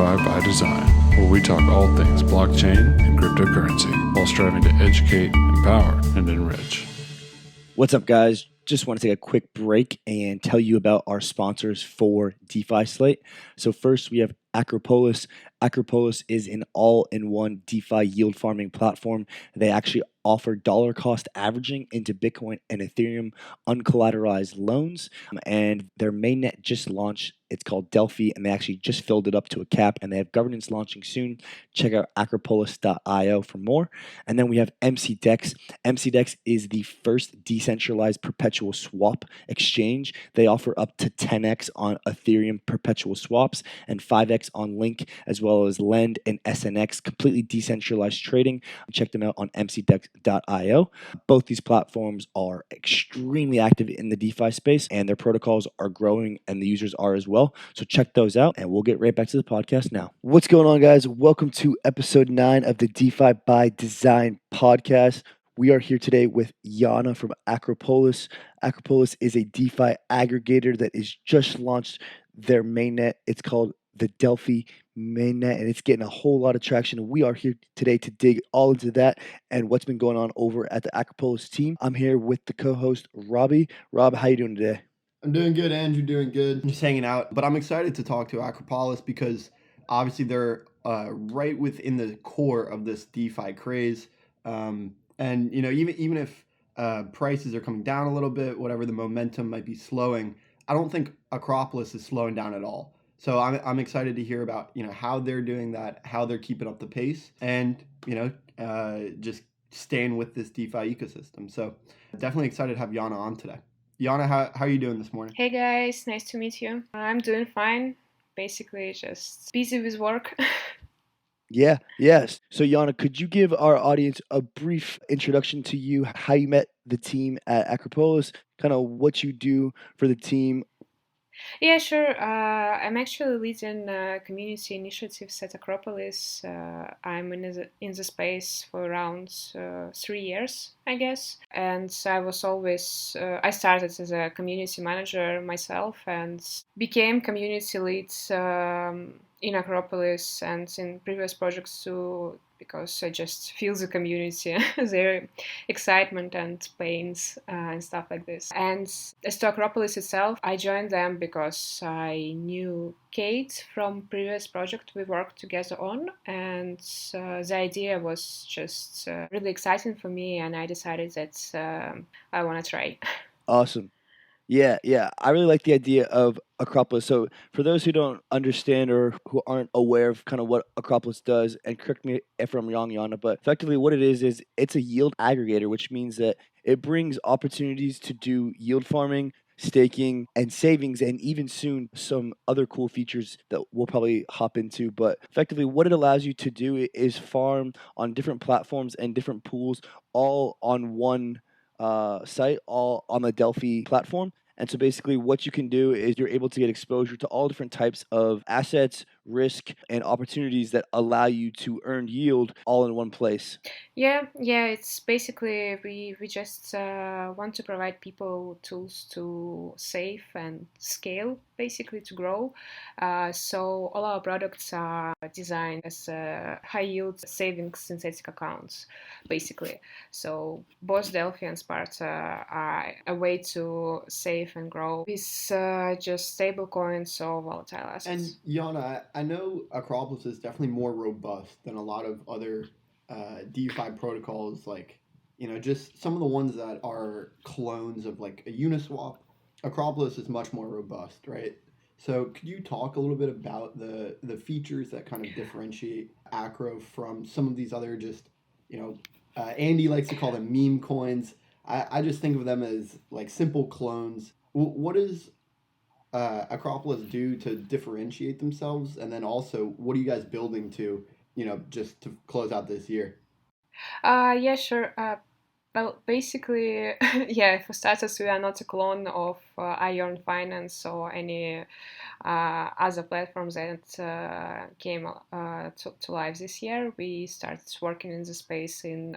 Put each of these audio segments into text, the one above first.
DeFi by Design, where we talk all things blockchain and cryptocurrency while striving to educate, empower, and enrich. What's up, guys? Just want to take a quick break and tell you about our sponsors for DeFi Slate. So first, we have Akropolis. Akropolis is an all-in-one DeFi yield farming platform. They actually offer dollar cost averaging into Bitcoin and Ethereum uncollateralized loans. And their mainnet just launched. It's called 𝗍𝗲, and they actually just filled it up to a cap, and they have governance launching soon. Check out akropolis.io for more. And then we have 𝗵𝗶𝗴𝗵. 𝗵𝗶𝗴𝗵 is the first decentralized perpetual swap exchange. They offer up to 10x on Ethereum perpetual swaps and 5x on Link, as well as Lend and SNX, completely decentralized trading. Check them out on 𝗵𝗶𝗴𝗵.io. Both these platforms are extremely active in the DeFi space, and their protocols are growing, and the users are as well. So check those out, and we'll get right back to the podcast now. What's going on, guys? Welcome to episode 9 of the DeFi by Design podcast. We are here today with Yana from Akropolis. Akropolis is a DeFi aggregator that is just launched their mainnet. It's called the 𝗍𝗲 mainnet, and it's getting a whole lot of traction. We are here today to dig all into that and what's been going on over at the Akropolis team. I'm here with the co-host, Robbie. Rob, how you doing today? I'm doing good, Andrew. Doing good. Just hanging out. But I'm excited to talk to Akropolis because obviously they're right within the core of this DeFi craze. And you know, even if prices are coming down a little bit, whatever, the momentum might be slowing, I don't think Akropolis is slowing down at all. So I'm excited to hear about, you know, how they're doing that, how they're keeping up the pace, and you know, just staying with this DeFi ecosystem. So definitely excited to have Yana on today. Yana, how are you doing this morning? Hey guys, nice to meet you. I'm doing fine. Basically, just busy with work. Yes. So Yana, could you give our audience a brief introduction to you, how you met the team at Akropolis, kind of what you do for the team? Yeah, sure. I'm actually leading community initiatives at Akropolis. I'm in the space for around 3 years, I guess. And I started as a community manager myself and became community lead in Akropolis and in previous projects too, because I just feel the community, their excitement and pains and stuff like this. And as to Akropolis itself, I joined them because I knew Kate from previous project we worked together on, and the idea was just really exciting for me, and I decided that I want to try. Awesome. Yeah. I really like the idea of Akropolis. So for those who don't understand or who aren't aware of kind of what Akropolis does, and correct me if I'm wrong, Yana, but effectively what it is it's a yield aggregator, which means that it brings opportunities to do yield farming, staking, and savings, and even soon some other cool features that we'll probably hop into. But effectively what it allows you to do is farm on different platforms and different pools, all on one site, all on the 𝗍𝗲 platform. And so basically what you can do is you're able to get exposure to all different types of assets, risk, and opportunities that allow you to earn yield all in one place. Yeah, it's basically we just want to provide people tools to save and scale, basically to grow. So all our products are designed as high yield savings synthetic accounts, basically. So both 𝗍𝗲 and 𝗵𝗵𝗴𝗵 are a way to save and grow with just stable coins or volatile assets. And Yana, I know Akropolis is definitely more robust than a lot of other DeFi protocols, like, you know, just some of the ones that are clones of like a Uniswap. Akropolis is much more robust, right? So could you talk a little bit about the features that kind of differentiate Akro from some of these other just, you know, Andy likes to call them meme coins. I just think of them as like simple clones. What does Akropolis do to differentiate themselves? And then also, what are you guys building to, you know, just to close out this year? Yeah, sure. Well, basically, yeah, for starters, we are not a clone of Ion Finance or any other platforms that came to life this year. We started working in the space in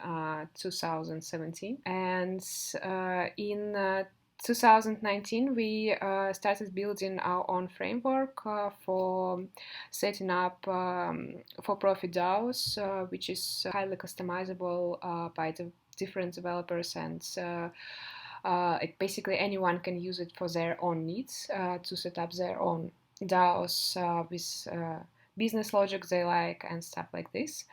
2017, and in 2019, we started building our own framework for setting up for-profit DAOs, which is highly customizable by the different developers, and basically anyone can use it for their own needs to set up their own DAOs with business logic they like and stuff like this.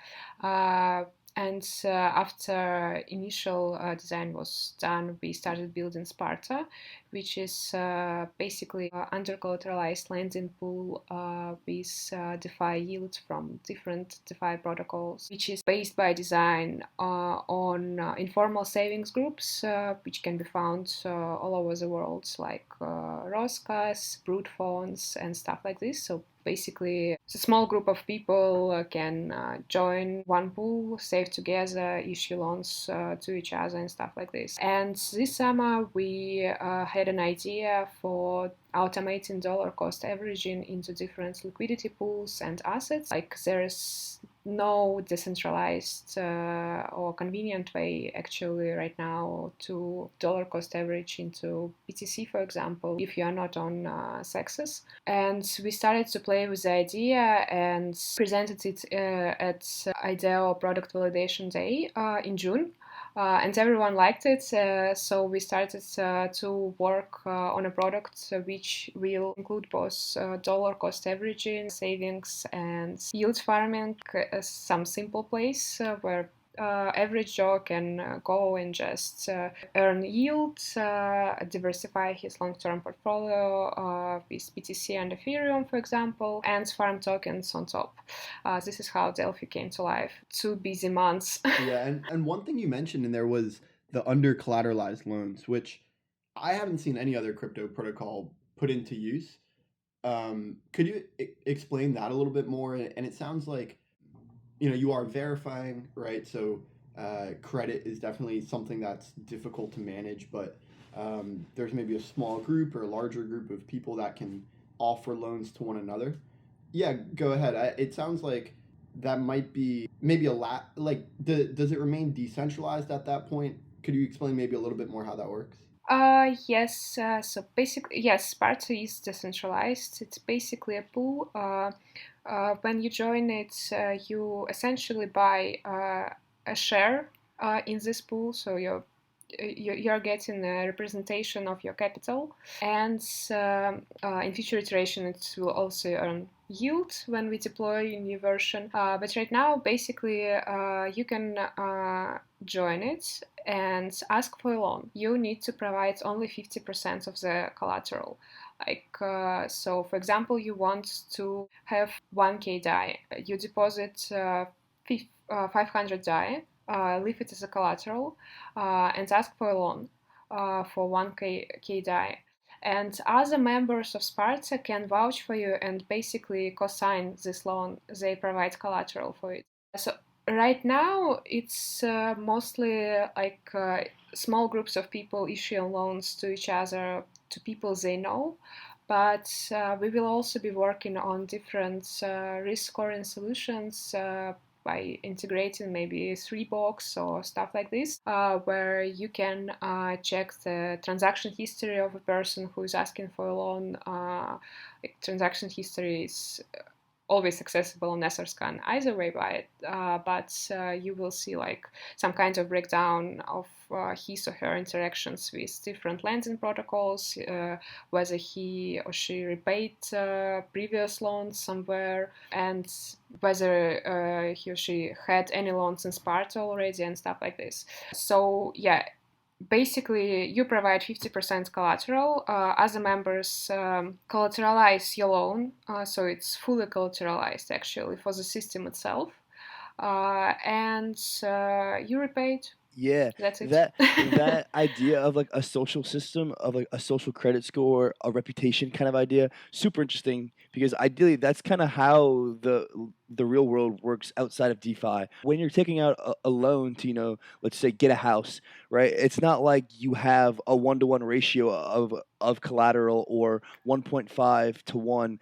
And after initial design was done, we started building Sparta, which is basically under-collateralized lending pool with DeFi yields from different DeFi protocols, which is based by design on informal savings groups, which can be found all over the world, like Roscas, Brute Fonds, and stuff like this. So basically, a small group of people can join one pool, save together, issue loans to each other and stuff like this. And this summer, we had an idea for automating dollar cost averaging into different liquidity pools and assets. Like, there's no decentralized or convenient way actually right now to dollar cost average into BTC, for example, if you are not on Sexes. And we started to play with the idea and presented it at IDEO Product Validation Day in June. And everyone liked it, so we started to work on a product which will include both dollar cost averaging, savings, and yield farming, some simple place where average Joe can go and just earn yield, diversify his long-term portfolio with BTC and Ethereum, for example, and farm tokens on top. This is how Delphi came to life. 2 busy months. Yeah, and one thing you mentioned in there was the under-collateralized loans, which I haven't seen any other crypto protocol put into use. Could you explain that a little bit more? And it sounds like, you are verifying, right? So credit is definitely something that's difficult to manage, but there's maybe a small group or a larger group of people that can offer loans to one another. Yeah, go ahead. It sounds like that might be maybe a lot. Like, does it remain decentralized at that point? Could you explain maybe a little bit more how that works? Yes, so basically, yes, Sparta is decentralized. It's basically a pool. When you join it, you essentially buy a share in this pool, so you're getting a representation of your capital, and in future iteration it will also earn yield when we deploy a new version. But right now, basically, you can join it and ask for a loan. You need to provide only 50% of the collateral. So for example, you want to have 1K DAI. You deposit 500 DAI, leave it as a collateral, and ask for a loan for 1K DAI. And other members of Sparta can vouch for you and basically co-sign this loan. They provide collateral for it. So right now, it's mostly small groups of people issuing loans to each other, to people they know. But we will also be working on different risk scoring solutions by integrating maybe 3box or stuff like this, where you can check the transaction history of a person who is asking for a loan. Transaction history is always accessible on Etherscan either way but you will see some kind of breakdown of his or her interactions with different lending protocols, whether he or she repaid previous loans somewhere, and whether he or she had any loans in Sparta already and stuff like this. So yeah, basically, you provide 50% collateral. Other members collateralize your loan, so it's fully collateralized actually for the system itself, and you repaid. Yeah, That's it. that idea of a social system, of a social credit score, a reputation kind of idea, super interesting, because ideally that's kind of how the real world works outside of DeFi. When you're taking out a loan to, let's say get a house, right? It's not like you have a 1-to-1 ratio of collateral or 1.5 to 1,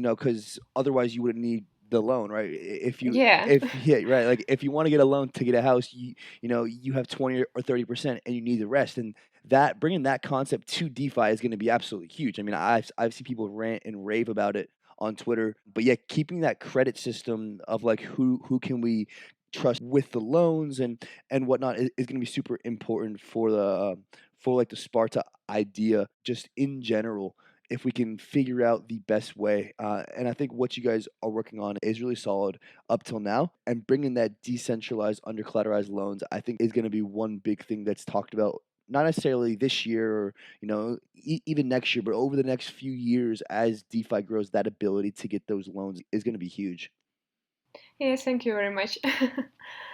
because otherwise you wouldn't need the loan, right? If you Yeah. yeah, right, like if you want to get a loan to get a house, you have 20 or 30% and you need the rest. And that bringing that concept to DeFi is going to be absolutely huge. I mean, I've seen people rant and rave about it on Twitter, but yeah, keeping that credit system of like who can we trust with the loans and whatnot is going to be super important for for like the Sparta idea just in general, if we can figure out the best way. And I think what you guys are working on is really solid up till now. And bringing that decentralized, under collateralized loans, I think is going to be one big thing that's talked about. Not necessarily this year or even next year, but over the next few years as DeFi grows, that ability to get those loans is going to be huge. Yes, thank you very much.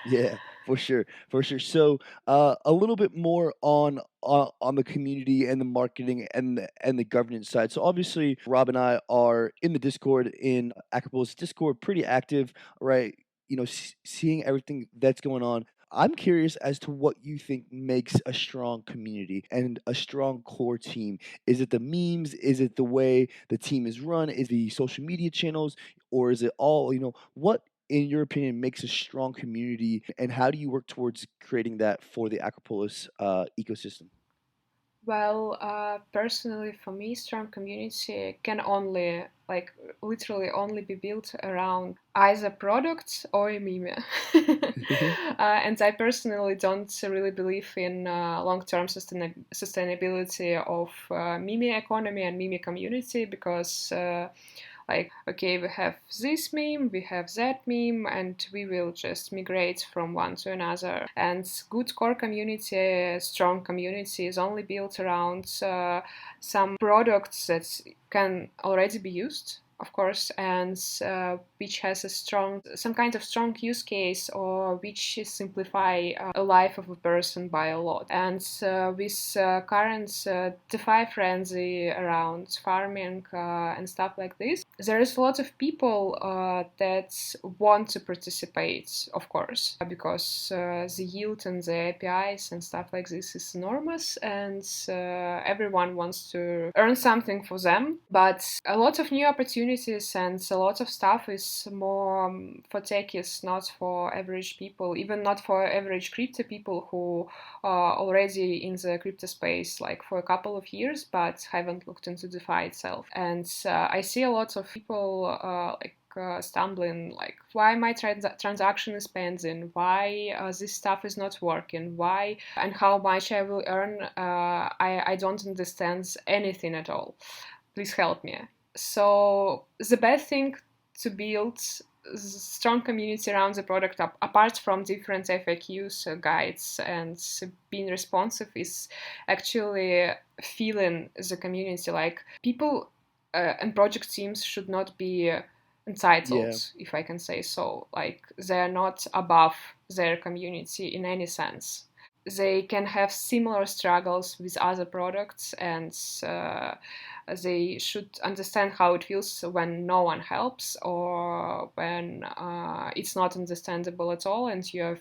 Yeah, for sure, for sure. So, a little bit more on the community and the marketing and the governance side. So, obviously, Rob and I are in the Discord in Akropolis Discord, pretty active, right? Seeing everything that's going on. I'm curious as to what you think makes a strong community and a strong core team. Is it the memes? Is it the way the team is run? Is it the social media channels? Or is it all, what in your opinion makes a strong community, and how do you work towards creating that for the Akropolis ecosystem? Well, personally, for me, strong community can only, like, literally only be built around either products or a meme. And I personally don't really believe in long-term sustainability of meme economy and meme community because like, okay, we have this meme, we have that meme, and we will just migrate from one to another. And good core community, strong community is only built around some products that can already be used, of course, and which has some kind of strong use case, or which simplify a life of a person by a lot. And with current DeFi frenzy around farming and stuff like this, there is a lot of people that want to participate, of course, because the yield and the APIs and stuff like this is enormous, and everyone wants to earn something for them. But a lot of new opportunities and a lot of stuff is more for techies, not for average people, even not for average crypto people who are already in the crypto space like for a couple of years but haven't looked into DeFi itself. And I see a lot of people stumbling, like, why my transaction is pending, why this stuff is not working, why and how much I will earn. I don't understand anything at all. Please help me. So the best thing to build strong community around the product, apart from different FAQs, guides, and being responsive, is actually feeling the community. Like, people and project teams should not be entitled, if I can say so. Like, they are not above their community in any sense. They can have similar struggles with other products, and they should understand how it feels when no one helps, or when it's not understandable at all, and you're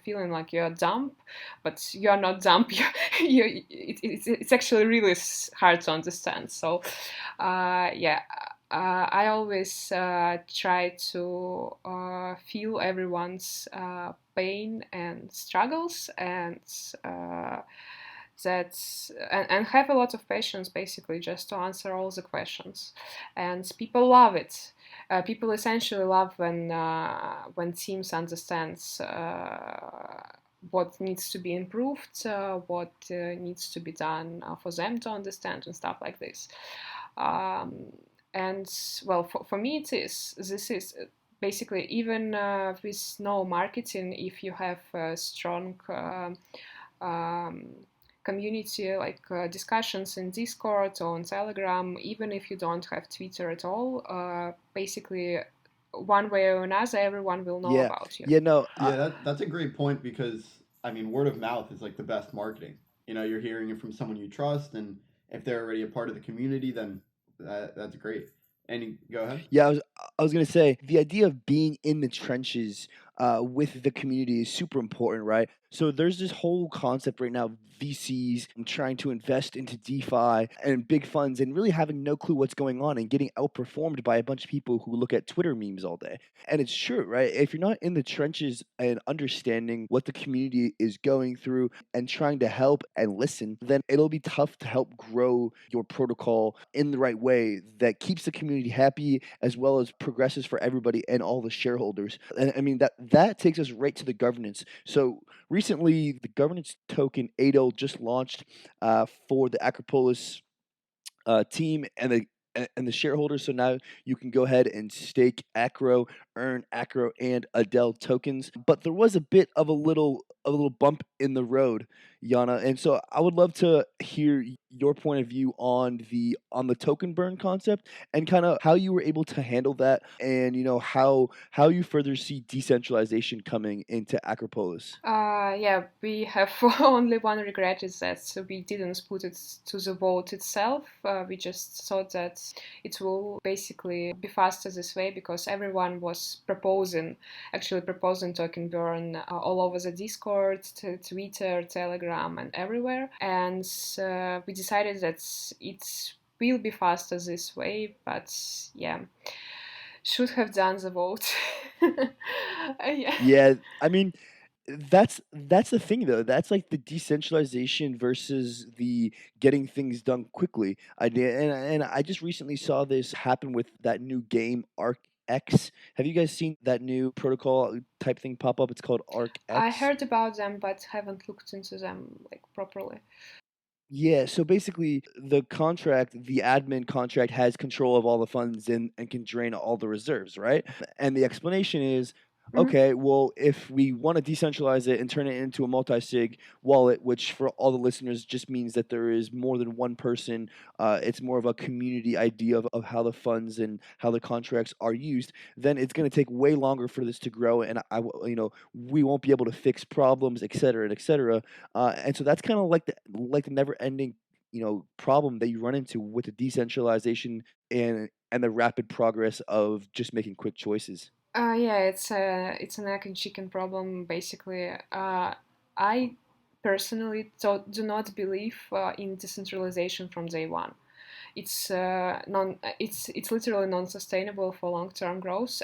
feeling like you're dumb, but you're not dumb. It's actually really hard to understand. So, I always try to feel everyone's pain and struggles, and and have a lot of patience, basically, just to answer all the questions. And people love it. People essentially love when teams understands what needs to be improved, what needs to be done for them to understand, and stuff like this. And well, for me, this is basically, even with no marketing, if you have a strong community, like discussions in Discord or on Telegram, even if you don't have Twitter at all, basically, one way or another, everyone will know about you. That's a great point, because I mean, word of mouth is like the best marketing. You're hearing it from someone you trust, and if they're already a part of the community, then that's great. And go ahead. Yeah, I was gonna say, the idea of being in the trenches with the community is super important, right? So there's this whole concept right now, VCs trying to invest into DeFi and big funds and really having no clue what's going on and getting outperformed by a bunch of people who look at Twitter memes all day. And it's true, right? If you're not in the trenches and understanding what the community is going through and trying to help and listen, then it'll be tough to help grow your protocol in the right way that keeps the community happy as well as progresses for everybody and all the shareholders. And I mean that takes us right to the governance. So recently, the governance token 𝗿𝗏 just launched for the Akropolis team and the shareholders. So now you can go ahead and stake Akro, earn Akro and 𝗿𝗏 tokens. But there was a bit of a little bump in the road, Yana. And so I would love to hear your point of view on the token burn concept and kind of how you were able to handle that, and how you further see decentralization coming into Akropolis. Yeah, we have only one regret, is that we didn't put it to the vote itself. We just thought that it will basically be faster this way, because everyone was proposing token burn all over the Discord, Twitter, Telegram, and everywhere. And we decided that it will be faster this way, but yeah, should have done the vote. Yeah, I mean, that's the thing though. That's like the decentralization versus the getting things done quickly idea. And I just recently saw this happen with that new game ArcX. Have you guys seen that new protocol type thing pop up? It's called ArcX. I heard about them, but haven't looked into them properly. Yeah, so basically the admin contract has control of all the funds and can drain all the reserves, right? And the explanation is, okay, well, if we want to decentralize it and turn it into a multi-sig wallet, which for all the listeners just means that there is more than one person, it's more of a community idea of how the funds and how the contracts are used, then it's going to take way longer for this to grow, and we won't be able to fix problems, et cetera, et cetera. And so that's kind of like the never-ending problem that you run into with the decentralization and the rapid progress of just making quick choices. Yeah, it's an egg and chicken problem, basically. I personally do not believe in decentralization from day one. It's literally non-sustainable for long-term growth.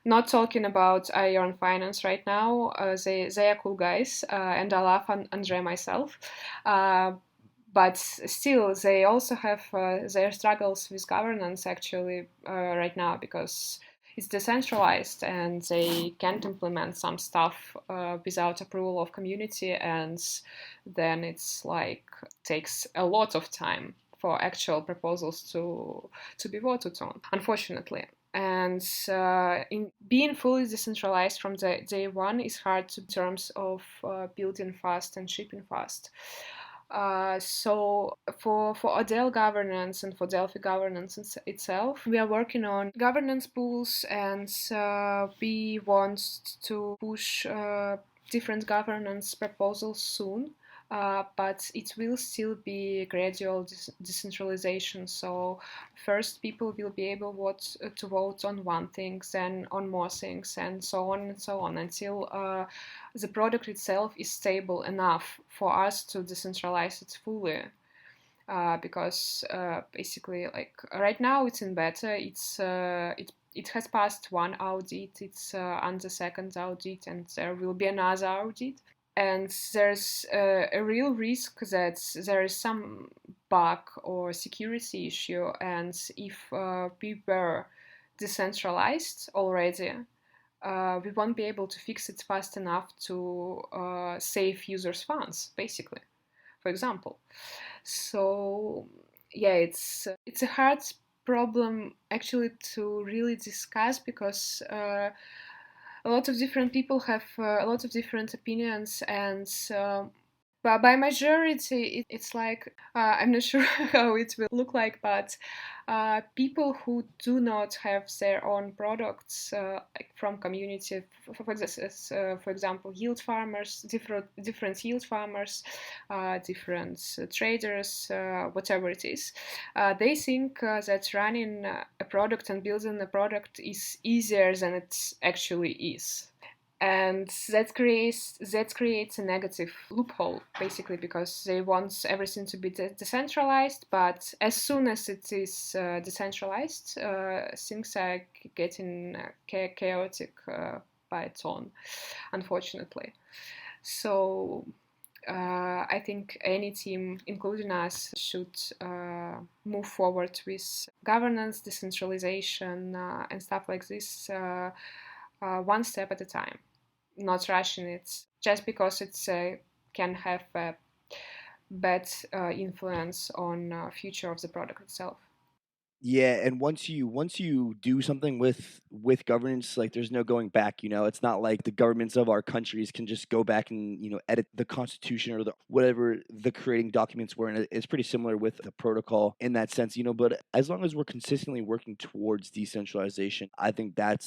Not talking about Ion Finance right now. They are cool guys, and I love Andre myself. But still, they also have their struggles with governance actually right now, because it's decentralized and they can't implement some stuff without approval of community, and then it's takes a lot of time for actual proposals to be voted on, unfortunately. And in being fully decentralized from the day one is hard in terms of building fast and shipping fast. So for 𝗿𝗏 governance and for Delphi governance itself, we are working on governance pools, and we want to push different governance proposals soon. But it will still be gradual decentralization. So first people will be able to vote on one thing, then on more things, and so on until the product itself is stable enough for us to decentralize it fully. Because basically, right now it's in beta. It has passed one audit. It's on the second audit, and there will be another audit. And there's a real risk that there is some bug or security issue, and if we were decentralized already, we won't be able to fix it fast enough to save users' funds, basically, for example. So yeah, it's a hard problem actually to really discuss, because a lot of different people have a lot of different opinions, and but by majority it's I'm not sure how it will look like, but people who do not have their own products from community, for example, yield farmers, different yield farmers, different traders, whatever it is, they think that running a product and building a product is easier than it actually is. And that creates a negative loophole, basically, because they want everything to be decentralized. But as soon as it is decentralized, things are getting chaotic by its own, unfortunately. So I think any team, including us, should move forward with governance, decentralization, and stuff like this, one step at a time, not rushing it just because it can have a bad influence on future of the product itself. Yeah, and once you do something with governance, like there's no going back. It's not like the governments of our countries can just go back and edit the constitution or whatever the creating documents were. And it's pretty similar with the protocol in that sense. But as long as we're consistently working towards decentralization, I think that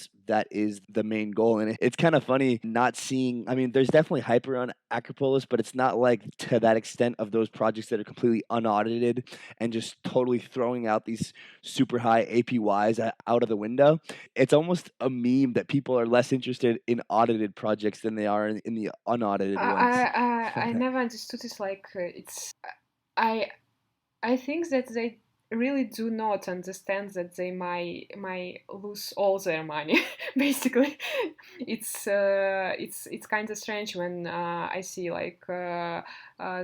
is the main goal. And it's kind of funny not seeing. I mean, there's definitely hype around Akropolis, but it's not like to that extent of those projects that are completely unaudited and just totally throwing out these super high APYs out of the window. It's almost a meme that people are less interested in audited projects than they are in the unaudited ones. I never understood it. Like I think that they really do not understand that they might lose all their money. Basically, it's kind of strange when I see like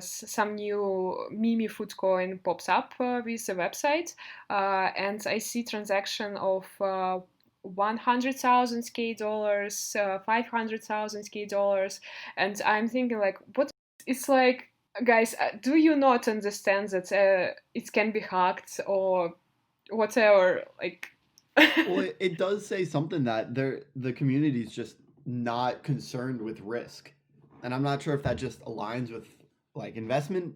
some new 𝗵𝗶𝗴𝗵 food coin pops up with a website, and I see transaction of 100,000 $, 500,000 $, and I'm thinking like, what? It's like, guys, do you not understand that it can be hacked or whatever? Like, Well, it does say something that the community is just not concerned with risk, and I'm not sure if that just aligns with like investment.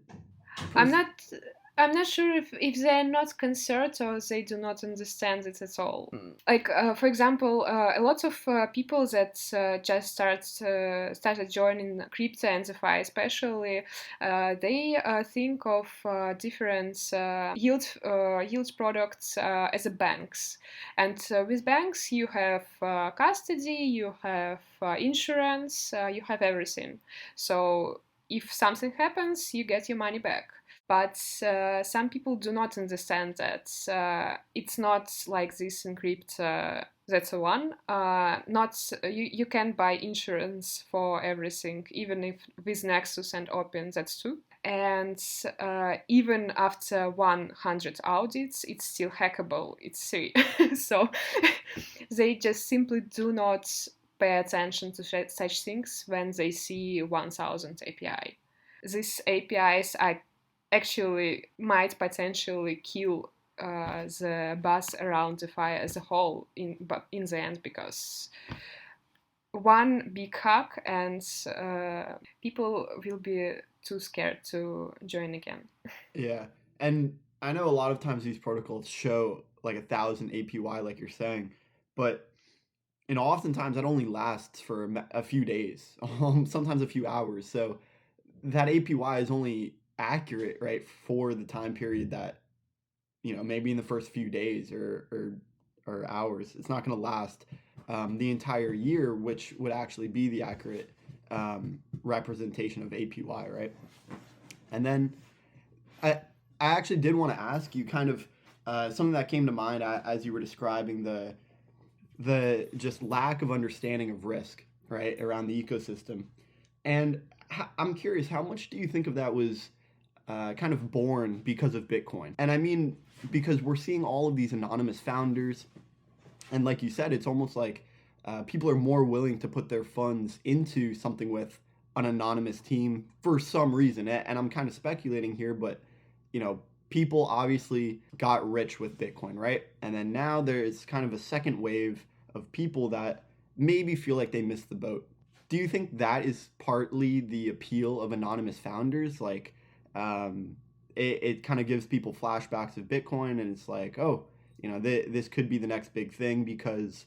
I'm not sure if they're not concerned or they do not understand it at all. Like, for example, a lot of people that just started joining crypto and DeFi, especially, they think of different yield products as a banks. And with banks, you have custody, you have insurance, you have everything. So if something happens, you get your money back. But some people do not understand that it's not like this in crypto. That's the one. You can buy insurance for everything, even if with Nexus and Open, that's two. And even after 100 audits, it's still hackable. It's free. So they just simply do not pay attention to such things when they see 1,000 API. These APIs are actually might potentially kill the buzz around DeFi as a whole in the end, because one big hack and people will be too scared to join again. Yeah, and I know a lot of times these protocols show like 1,000 APY, like you're saying, but oftentimes that only lasts for a few days, sometimes a few hours. So that APY is only accurate, right, for the time period that, maybe in the first few days or hours. It's not going to last the entire year, which would actually be the accurate representation of APY, right? And then I actually did want to ask you kind of something that came to mind as you were describing the just lack of understanding of risk, right, around the ecosystem. And I'm curious, how much do you think of that was kind of born because of Bitcoin? And I mean, because we're seeing all of these anonymous founders, and like you said, it's almost like people are more willing to put their funds into something with an anonymous team for some reason. And I'm kind of speculating here, but people obviously got rich with Bitcoin, right? And then now there's kind of a second wave of people that maybe feel like they missed the boat. Do you think that is partly the appeal of anonymous founders? Like, it kind of gives people flashbacks of Bitcoin, and it's like, oh, this could be the next big thing because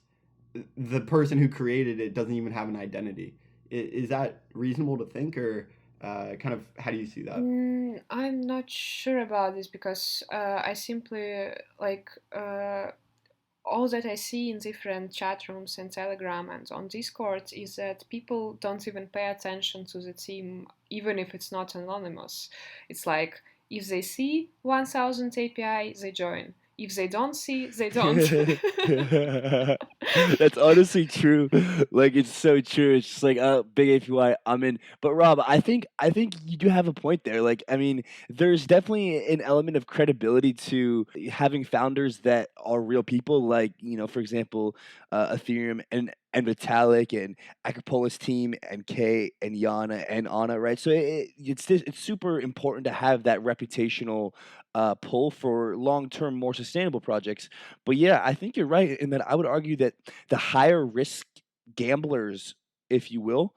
the person who created it doesn't even have an identity. Is that reasonable to think, or kind of how do you see that? I'm not sure about this because I simply like all that I see in different chat rooms and Telegram and on Discord is that people don't even pay attention to the team, even if it's not anonymous. It's like, if they see 1000 API, they join. If they don't see, they don't. That's honestly true. Like it's so true. It's just like, big APY, I'm in. But Rob, I think you do have a point there. Like, I mean, there's definitely an element of credibility to having founders that are real people. Like, for example, Ethereum and Vitalik and Akropolis team and Kay and Yana and Anna, right? So it's super important to have that reputational pull for long-term, more sustainable projects. But yeah, I think you're right in that I would argue that the higher risk gamblers, if you will,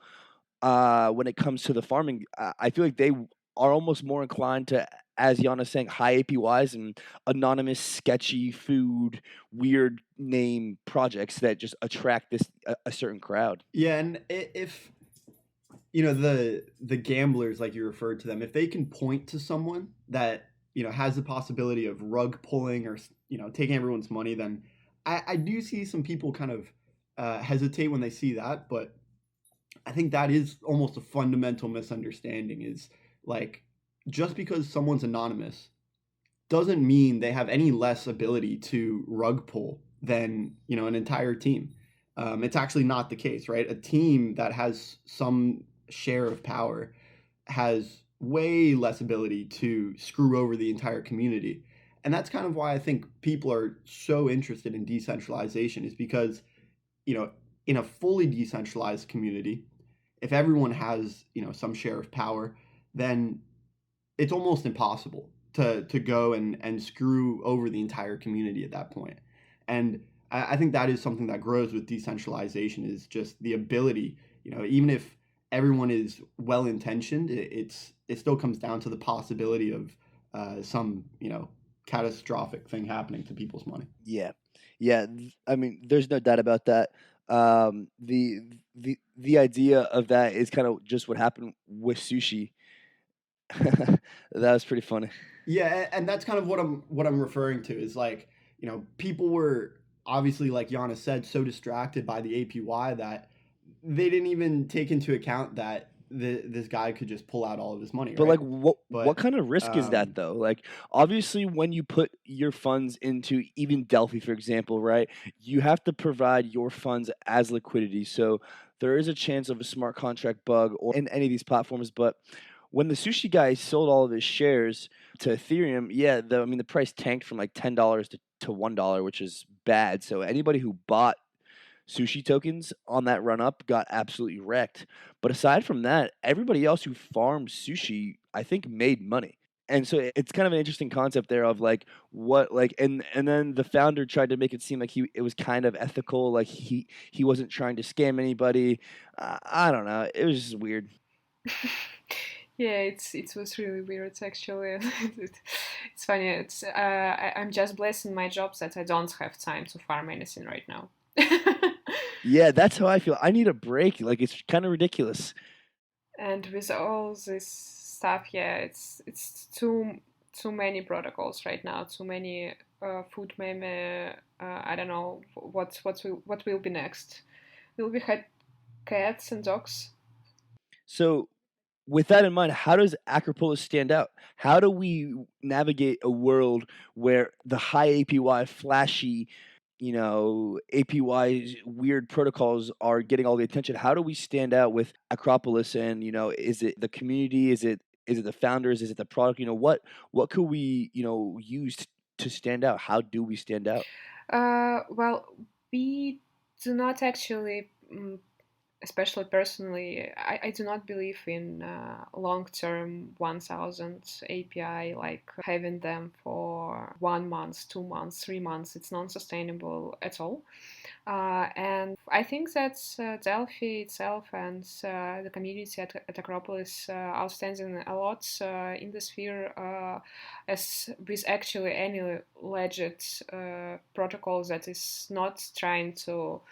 when it comes to the farming, I feel like they are almost more inclined to, as Yana's saying, high APYs and anonymous, sketchy, food, weird name projects that just attract a certain crowd. Yeah, and if the gamblers, like you referred to them, if they can point to someone that has the possibility of rug pulling or taking everyone's money, then I do see some people kind of hesitate when they see that. But I think that is almost a fundamental misunderstanding. Is like, just because someone's anonymous doesn't mean they have any less ability to rug pull than an entire team. It's actually not the case, right? A team that has some share of power has way less ability to screw over the entire community. And that's kind of why I think people are so interested in decentralization, is because, in a fully decentralized community, if everyone has, some share of power, then it's almost impossible to go and screw over the entire community at that point. And I think that is something that grows with decentralization, is just the ability, even if everyone is well-intentioned, it still comes down to the possibility of some, catastrophic thing happening to people's money. Yeah, yeah. I mean, there's no doubt about that. The idea of that is kind of just what happened with sushi. That was pretty funny. Yeah, and that's kind of what I'm referring to, is like, people were obviously, like Yana said, so distracted by the APY that they didn't even take into account that this guy could just pull out all of his money. But right? like, what But kind of risk is that though? Like, obviously, when you put your funds into even 𝗵𝗵𝗃, for example, right, you have to provide your funds as liquidity. So there is a chance of a smart contract bug or in any of these platforms. But when the sushi guy sold all of his shares to Ethereum, yeah, the price tanked from like $10 to $1, which is bad. So anybody who bought sushi tokens on that run up got absolutely wrecked. But aside from that, everybody else who farmed sushi, I think, made money. And so it's kind of an interesting concept there of like what like and then the founder tried to make it seem like it was kind of ethical, like he wasn't trying to scam anybody. I don't know. It was just weird. Yeah, it was really weird actually. It's funny. I'm just blessing my job that I don't have time to farm anything right now. Yeah, that's how I feel. I need a break. Like it's kind of ridiculous. And with all this stuff, yeah, it's too many protocols right now. Too many food meme. I don't know what will be next. Will we have cats and dogs? So with that in mind, how does Akropolis stand out? How do we navigate a world where the high APY, flashy, APY weird protocols are getting all the attention? How do we stand out with Akropolis? And is it the community? Is it the founders? Is it the product? What could we use to stand out? How do we stand out? Well, we do not actually. Especially personally, I do not believe in long-term 1000 API, like having them for 1 month, 2 months, 3 months. It's non-sustainable at all. And I think that 𝗵𝗵𝗃 itself and the community at Akropolis outstanding a lot in the sphere, as with actually any legit protocol that is not trying to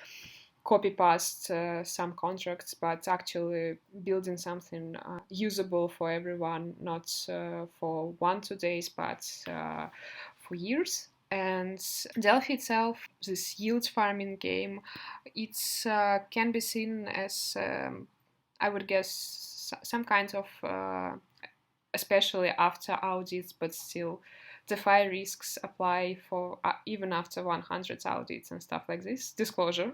copy-paste some contracts, but actually building something usable for everyone, not for 1-2 days, but for years. And Delphi itself, this yield farming game, it's can be seen as, I would guess, some kind of, especially after audits, but still DeFi risks apply for even after 100 audits and stuff like this. Disclosure.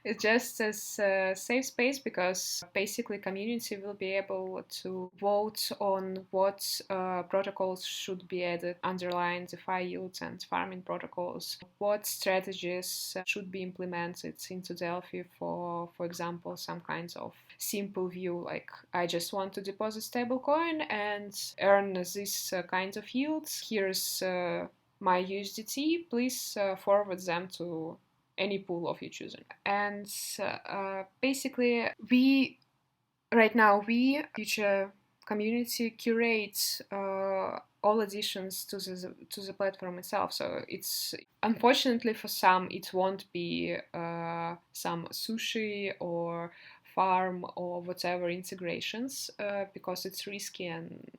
It's just as a safe space because basically community will be able to vote on what protocols should be added underlying DeFi yields and farming protocols, what strategies should be implemented into Delphi for example, some kinds of simple view, like I just want to deposit stablecoin and earn this kind of yields. Here's my USDT, please forward them to any pool of your choosing. And basically, right now, future community, curate all additions to the platform itself. So it's, unfortunately for some, it won't be some sushi or farm or whatever integrations because it's risky and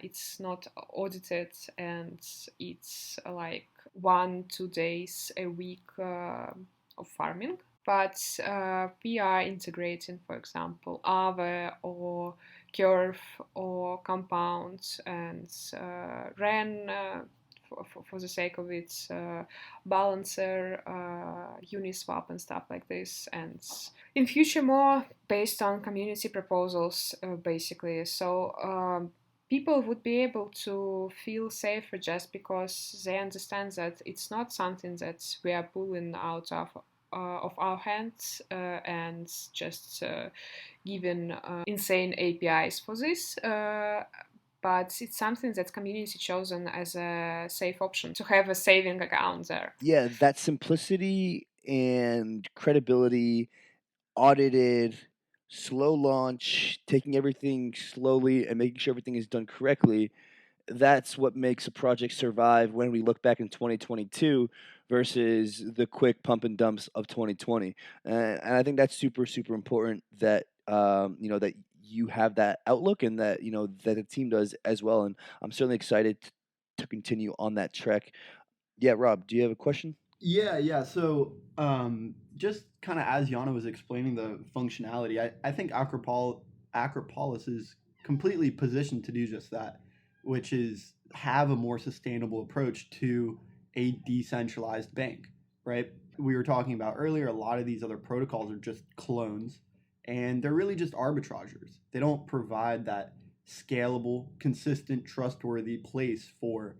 it's not audited, and it's like 1-2 days a week of farming. But we are integrating, for example, 𝗍𝗶 or curve or compound and REN for the sake of it, balancer, Uniswap and stuff like this, and in future more based on community proposals basically. So people would be able to feel safer just because they understand that it's not something that we are pulling out of our hands and just giving insane APIs for this. But it's something that community chosen as a safe option to have a saving account there. Yeah, that simplicity and credibility, audited, slow launch, taking everything slowly and making sure everything is done correctly. That's what makes a project survive when we look back in 2022 versus the quick pump and dumps of 2020. And I think that's super, super important that, that you have that outlook and that, that the team does as well. And I'm certainly excited to continue on that trek. Yeah, Rob, do you have a question? Yeah. So, just kind of as Yana was explaining the functionality, I think Akropolis is completely positioned to do just that, which is have a more sustainable approach to a decentralized bank, right? We were talking about earlier, a lot of these other protocols are just clones, and they're really just arbitrageurs. They don't provide that scalable, consistent, trustworthy place for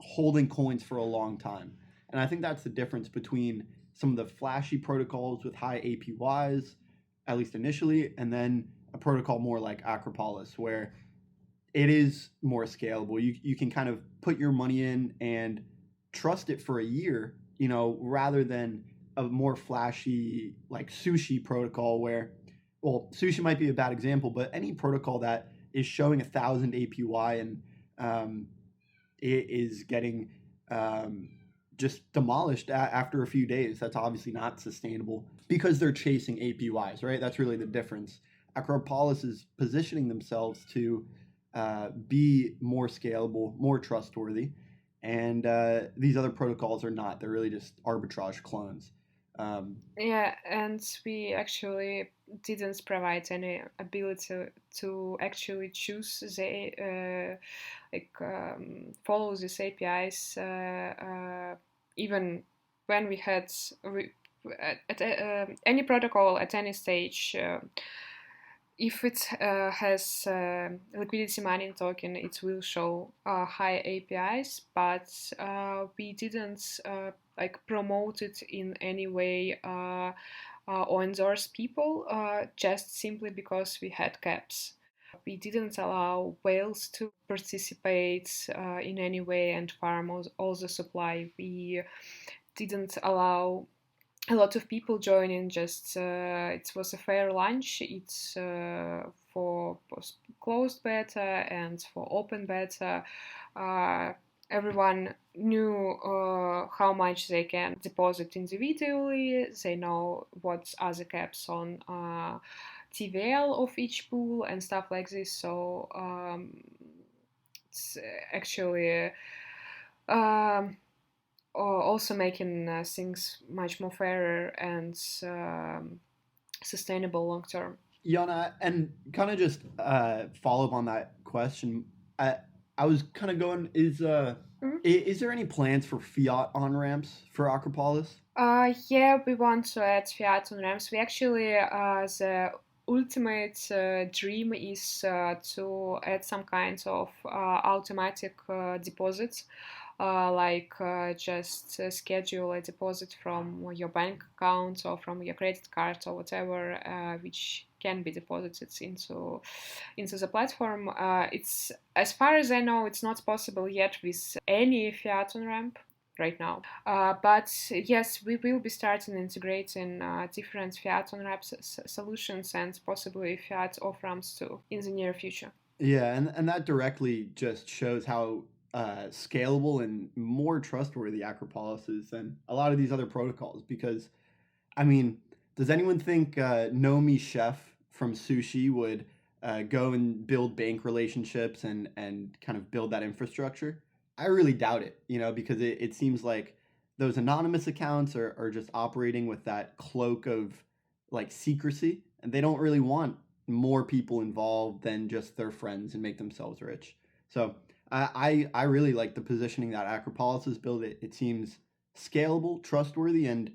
holding coins for a long time. And I think that's the difference between some of the flashy protocols with high APYs, at least initially, and then a protocol more like Akropolis, where it is more scalable. You can kind of put your money in and trust it for a year, rather than a more flashy like Sushi protocol where, well, Sushi might be a bad example, but any protocol that is showing 1,000 APY and it is getting just demolished after a few days. That's obviously not sustainable because they're chasing APYs, right? That's really the difference. Akropolis is positioning themselves to be more scalable, more trustworthy, and these other protocols are not. They're really just arbitrage clones. Yeah, and we actually didn't provide any ability to actually choose the follow these APIs even when we had at any protocol at any stage. If it has liquidity mining token, it will show high APIs, but we didn't promote it in any way or endorse people just simply because we had caps. We didn't allow whales to participate in any way and farm all the supply. We didn't allow a lot of people joining, just it was a fair launch. It's for closed beta and for open beta. Everyone knew how much they can deposit individually. They know what are the caps on TVL of each pool and stuff like this. So it's actually also making things much more fairer and sustainable long term. Yana, and kind of just follow up on that question. I was kind of going, is there any plans for fiat on ramps for Akropolis? Yeah, we want to add fiat on ramps. We actually, the ultimate dream is to add some kind of automatic deposits, like just schedule a deposit from your bank account or from your credit card or whatever, which can be deposited into the platform. It's, as far as I know, it's not possible yet with any fiat on ramp right now. But yes, we will be starting integrating different fiat on ramp solutions and possibly fiat off ramps too in the near future. Yeah, and that directly just shows how scalable and more trustworthy Akropolis is than a lot of these other protocols. Because, I mean, does anyone think 𝗵𝗵𝗶𝗵𝗵 from 𝗵𝗵𝗶𝗰 would go and build bank relationships and kind of build that infrastructure? I really doubt it, because it seems like those anonymous accounts are just operating with that cloak of like secrecy, and they don't really want more people involved than just their friends and make themselves rich. So I really like the positioning that Akropolis has built. It seems scalable, trustworthy, and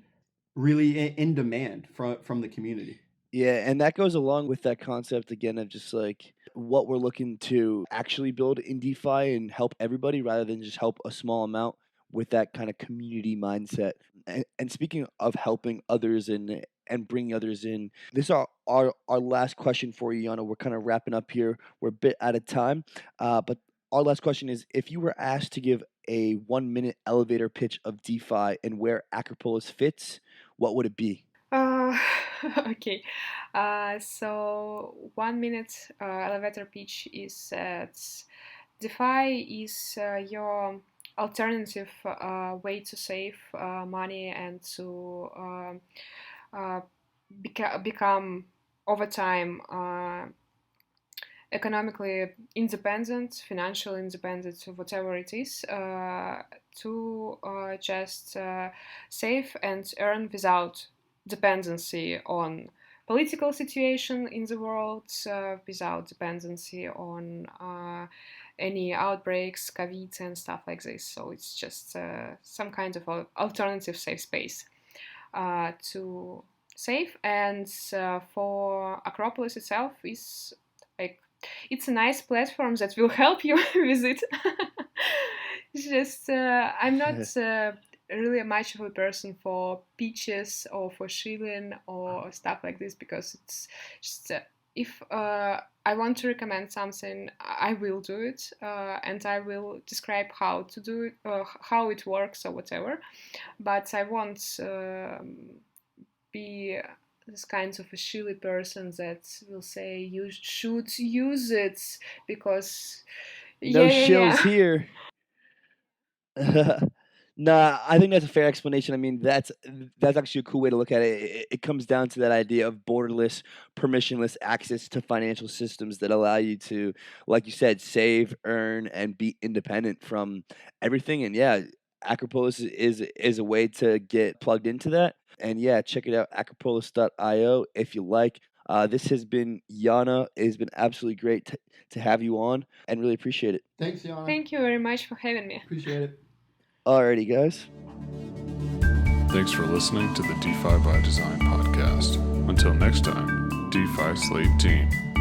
really in demand from the community. Yeah, and that goes along with that concept again of just like what we're looking to actually build in DeFi and help everybody rather than just help a small amount with that kind of community mindset. And speaking of helping others and bringing others in, this is our last question for you, Yana. We're kind of wrapping up here. We're a bit out of time, but our last question is, if you were asked to give a 1-minute elevator pitch of DeFi and where Akropolis fits, what would it be? Okay, so 1-minute elevator pitch is that DeFi is your alternative way to save money and to become over time economically independent, financially independent, whatever it is, to just save and earn without dependency on political situation in the world, without dependency on any outbreaks, COVID and stuff like this. So it's just some kind of alternative safe space to save. And for Akropolis itself is like, it's a nice platform that will help you with it. It's just I'm not really much of a person for pitches or for shilling or stuff like this, because it's just if I want to recommend something, I will do it, and I will describe how to do it, how it works or whatever, but I won't be this kind of a shilly person that will say you should use it because no shills here. Nah, I think that's a fair explanation. I mean, that's actually a cool way to look at it. It comes down to that idea of borderless, permissionless access to financial systems that allow you to, like you said, save, earn, and be independent from everything. And yeah, Akropolis is a way to get plugged into that. And yeah, check it out, akropolis.io if you like. This has been Yana. It has been absolutely great to have you on, and really appreciate it. Thanks, Yana. Thank you very much for having me. Appreciate it. Alrighty, guys. Thanks for listening to the DeFi by Design podcast. Until next time, DeFi Slate Team.